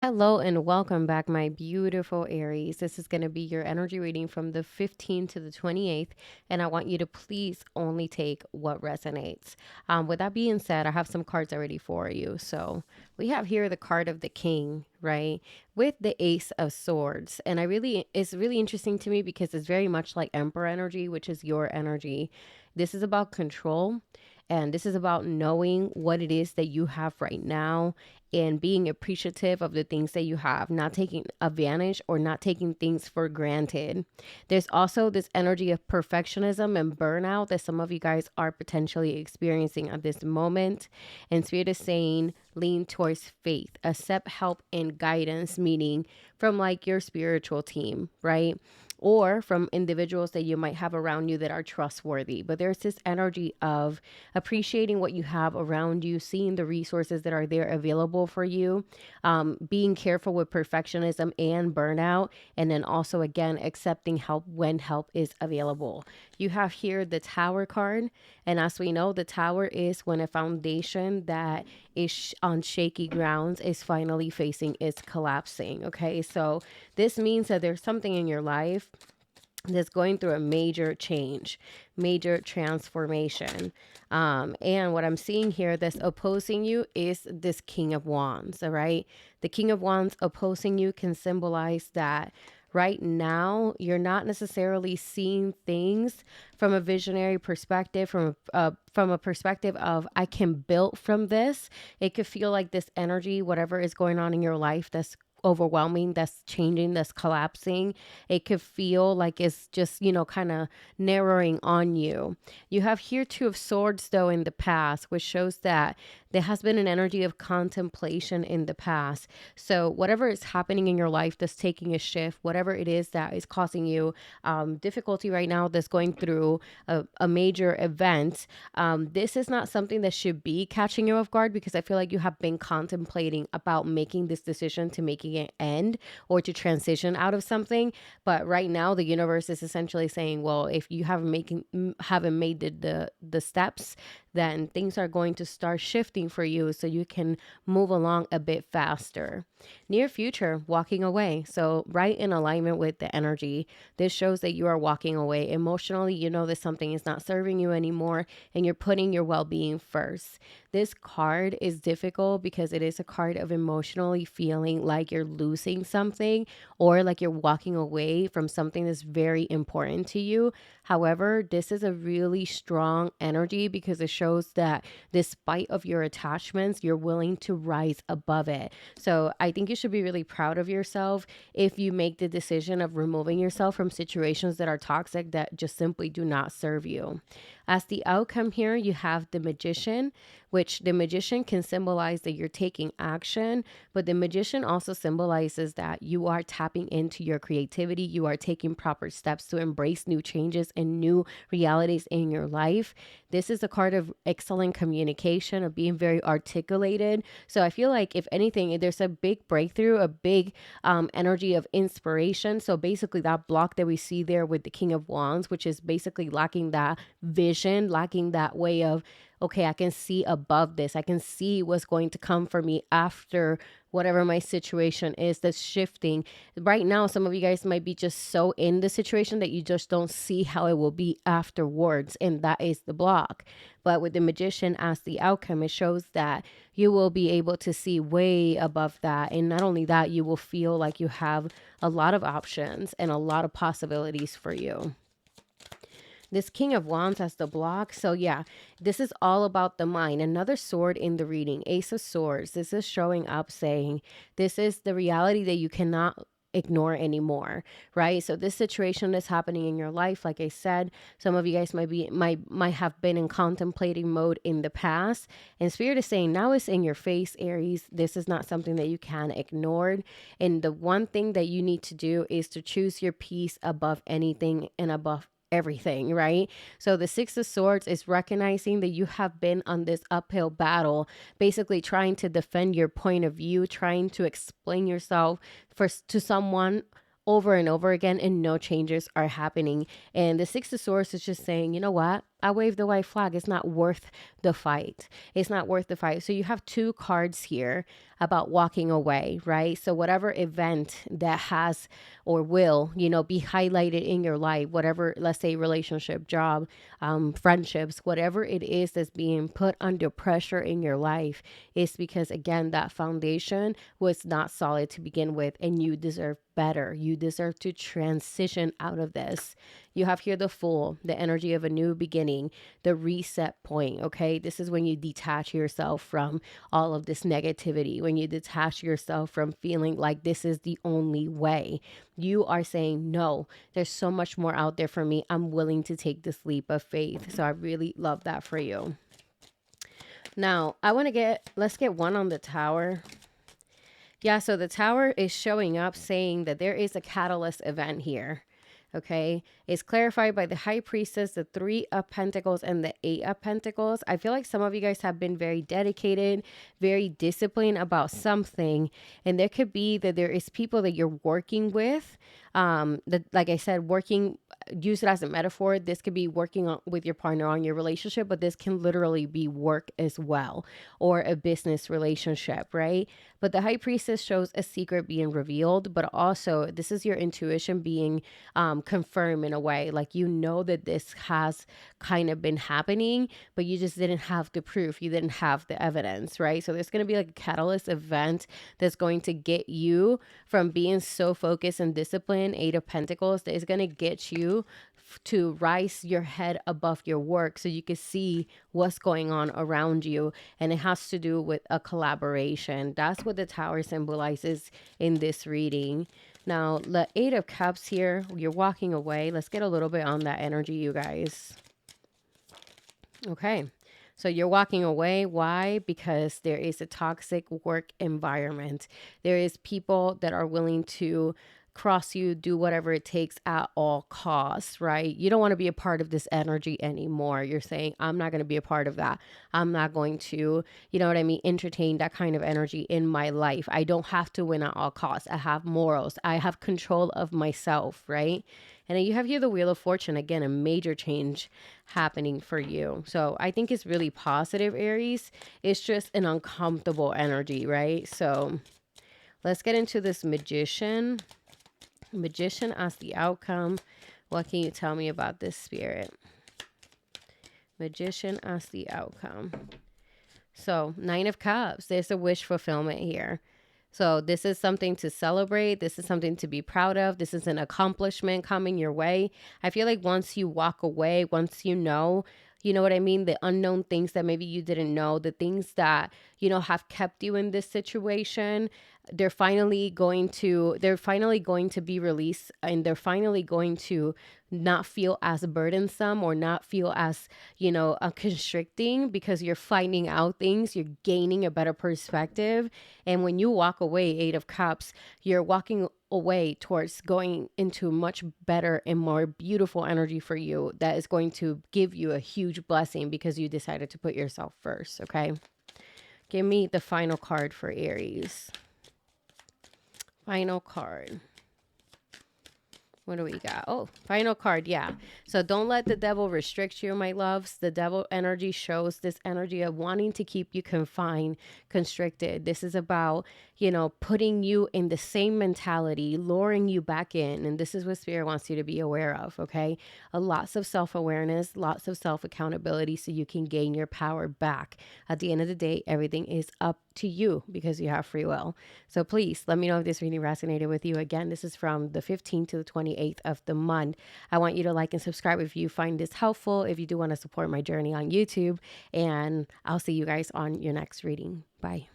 Hello and welcome back, my beautiful Aries. This is going to be your energy reading from the 15th to the 28th, and I want you to please only take what resonates. With that being said, I have some cards already for you. So we have here the card of the King, right, with the Ace of Swords, and it's really interesting to me because it's very much like Emperor energy, which is your energy. This is about control. And this is about knowing what it is that you have right now and being appreciative of the things that you have, not taking advantage or not taking things for granted. There's also this energy of perfectionism and burnout that some of you guys are potentially experiencing at this moment. And Spirit is saying, lean towards faith, accept help and guidance, meaning from like your spiritual team, right? Or from individuals that you might have around you that are trustworthy. But there's this energy of appreciating what you have around you, seeing the resources that are there available for you, being careful with perfectionism and burnout, and then also, again, accepting help when help is available. You have here the Tower card. And as we know, the Tower is when a foundation that is on shaky grounds is finally facing its collapsing. Okay, so this means that there's something in your life that's going through a major change, major transformation. And what I'm seeing here that's opposing you is this King of Wands, all right? The King of Wands opposing you can symbolize that right now you're not necessarily seeing things from a visionary perspective, from a perspective of I can build from this. It could feel like this energy, whatever is going on in your life that's overwhelming, that's changing, that's collapsing, it could feel like it's just, kind of narrowing on you. You have here Two of Swords, though, in the past, which shows that there has been an energy of contemplation in the past. So whatever is happening in your life that's taking a shift, whatever it is that is causing you difficulty right now, that's going through a major event, this is not something that should be catching you off guard, because I feel like you have been contemplating about making this decision to making it end or to transition out of something. But right now, the universe is essentially saying, well, if you haven't made the steps, then things are going to start shifting for you so you can move along a bit faster. Near future, walking away. So right in alignment with the energy, this shows that you are walking away emotionally. You know that something is not serving you anymore and you're putting your well-being first. This card is difficult because it is a card of emotionally feeling like you're losing something or like you're walking away from something that's very important to you. However, this is a really strong energy because it shows that despite of your attachments, you're willing to rise above it. So I think you should be really proud of yourself if you make the decision of removing yourself from situations that are toxic, that just simply do not serve you. As the outcome here, you have the Magician, which the Magician can symbolize that you're taking action, but the Magician also symbolizes that you are tapping into your creativity. You are taking proper steps to embrace new changes and new realities in your life. This is a card of excellent communication, of being very articulated. So I feel like, if anything, there's a big breakthrough, a big energy of inspiration. So basically, that block that we see there with the King of Wands, which is basically lacking that vision, lacking that way of, okay, I can see above this. I can see what's going to come for me after whatever my situation is that's shifting. Right now, some of you guys might be just so in the situation that you just don't see how it will be afterwards. And that is the block. But with the Magician as the outcome, it shows that you will be able to see way above that. And not only that, you will feel like you have a lot of options and a lot of possibilities for you. This King of Wands has the block. So yeah, this is all about the mind. Another sword in the reading, Ace of Swords. This is showing up saying this is the reality that you cannot ignore anymore, right? So this situation is happening in your life. Like I said, some of you guys might have been in contemplating mode in the past, and Spirit is saying now it's in your face, Aries. This is not something that you can ignore, and the one thing that you need to do is to choose your peace above anything and above everything, right? So the Six of Swords is recognizing that you have been on this uphill battle, basically trying to defend your point of view, trying to explain yourself to someone over and over again, and no changes are happening. And the Six of Swords is just saying, you know what? I wave the white flag. It's not worth the fight. It's not worth the fight. So you have two cards here about walking away, right? So whatever event that has or will, be highlighted in your life, whatever, let's say relationship, job, friendships, whatever it is that's being put under pressure in your life, is because, again, that foundation was not solid to begin with, and you deserve better. You deserve to transition out of this. You have here the Fool, the energy of a new beginning, the reset point, okay? This is when you detach yourself from all of this negativity, when you detach yourself from feeling like this is the only way. You are saying, no, there's so much more out there for me. I'm willing to take this leap of faith. So I really love that for you. Now, let's get one on the Tower. Yeah, so the Tower is showing up saying that there is a catalyst event here. Okay, it's clarified by the High Priestess, the Three of Pentacles, and the Eight of Pentacles. I feel like some of you guys have been very dedicated, very disciplined about something, and there could be that there is people that you're working with. That, like I said, use it as a metaphor. This could be working with your partner on your relationship, but this can literally be work as well, or a business relationship, right? But the High Priestess shows a secret being revealed, but also this is your intuition being confirmed in a way. Like, that this has kind of been happening, but you just didn't have the proof. You didn't have the evidence, right? So there's going to be like a catalyst event that's going to get you from being so focused and disciplined, Eight of Pentacles, that is going to get you to rise your head above your work so you can see what's going on around you. And it has to do with a collaboration. That's what the Tower symbolizes in this reading. Now, the Eight of Cups here, you're walking away. Let's get a little bit on that energy, you guys. Okay. So you're walking away. Why? Because there is a toxic work environment. There is people that are willing to cross you, do whatever it takes at all costs, right? You don't want to be a part of this energy anymore. You're saying, I'm not going to be a part of that. I'm not going to, entertain that kind of energy in my life. I don't have to win at all costs. I have morals. I have control of myself, right? And then you have here the Wheel of Fortune. Again, a major change happening for you. So I think it's really positive, Aries. It's just an uncomfortable energy, right? So let's get into this Magician. Magician as the outcome. What can you tell me about this, Spirit? Magician as the outcome. So, Nine of Cups. There's a wish fulfillment here. So this is something to celebrate. This is something to be proud of. This is an accomplishment coming your way. I feel like once you walk away, once you know what I mean? The unknown things that maybe you didn't know, the things that, have kept you in this situation, they're finally going to be released, and they're finally going to not feel as burdensome or not feel as, constricting, because you're finding out things, you're gaining a better perspective. And when you walk away, Eight of Cups, you're walking away towards going into much better and more beautiful energy for you that is going to give you a huge blessing because you decided to put yourself first, okay? Give me the final card for Aries. Final card. What do we got? Oh, final card. Yeah. So don't let the devil restrict you, my loves. The devil energy shows this energy of wanting to keep you confined, constricted. This is about, putting you in the same mentality, luring you back in. And this is what Spirit wants you to be aware of. Okay. Lots of self-awareness, lots of self-accountability so you can gain your power back. At the end of the day, everything is up to you because you have free will. So please let me know if this reading resonated with you. Again, this is from the 15th to the 28th of the month. I want you to like and subscribe if you find this helpful, if you do want to support my journey on YouTube, and I'll see you guys on your next reading. Bye.